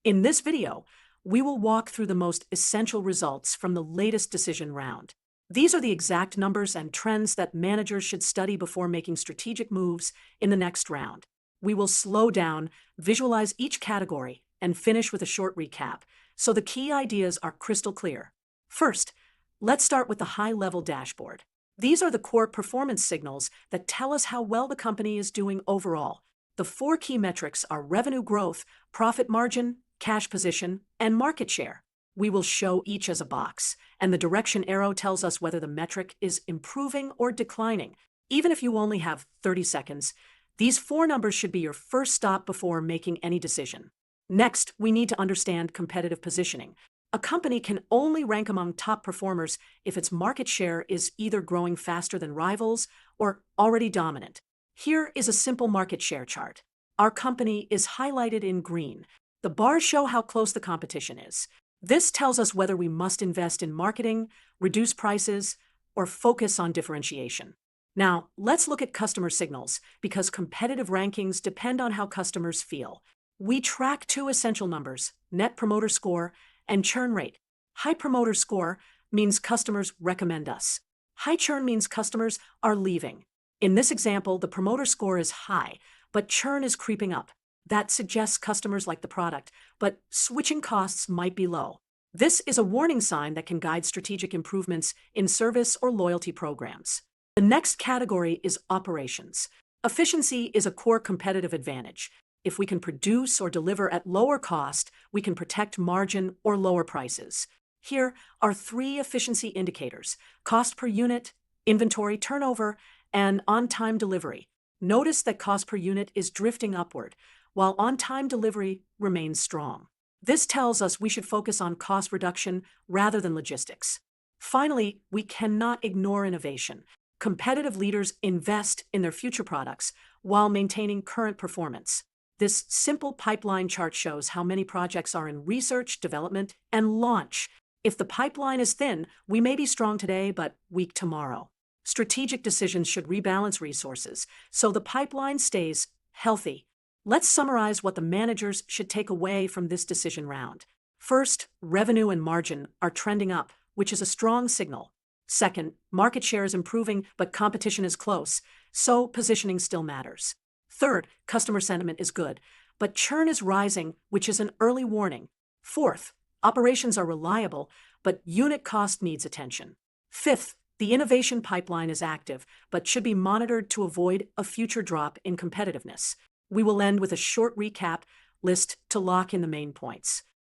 In this video, we will walk through the most essential results from the latest decision round. These are the exact numbers and trends that managers should study before making strategic moves in the next round. We will slow down, visualize each category, and finish with a short recap, so the key ideas are crystal clear. First, let's start with the high-level dashboard. These are the core performance signals that tell us how well the company is doing overall. The four key metrics are revenue growth, profit margin, cash position, and market share. We will show each as a box, and the direction arrow tells us whether the metric is improving or declining. Even if you only have 30 seconds, these four numbers should be your first stop before making any decision. Next, we need to understand competitive positioning. A company can only rank among top performers if its market share is either growing faster than rivals or already dominant. Here is a simple market share chart. Our company is highlighted in green. The bars show how close the competition is. This tells us whether we must invest in marketing, reduce prices, or focus on differentiation. Now, let's look at customer signals, because competitive rankings depend on how customers feel. We track two essential numbers: Net Promoter Score and churn rate. High promoter score means customers recommend us. High churn means customers are leaving. In this example, the promoter score is high, but churn is creeping up. That suggests customers like the product, but switching costs might be low. This is a warning sign that can guide strategic improvements in service or loyalty programs. The next category is operations. Efficiency is a core competitive advantage. If we can produce or deliver at lower cost, we can protect margin or lower prices. Here are three efficiency indicators: cost per unit, inventory turnover, and on-time delivery. Notice that cost per unit is drifting upward, while on-time delivery remains strong. This tells us we should focus on cost reduction rather than logistics. Finally, we cannot ignore innovation. Competitive leaders invest in their future products while maintaining current performance. This simple pipeline chart shows how many projects are in research, development, and launch. If the pipeline is thin, we may be strong today but weak tomorrow. Strategic decisions should rebalance resources so the pipeline stays healthy. Let's summarize what the managers should take away from this decision round. First, revenue and margin are trending up, which is a strong signal. Second, market share is improving, but competition is close, so positioning still matters. Third, customer sentiment is good, but churn is rising, which is an early warning. Fourth, operations are reliable, but unit cost needs attention. Fifth, the innovation pipeline is active, but should be monitored to avoid a future drop in competitiveness. We will end with a short recap list to lock in the main points.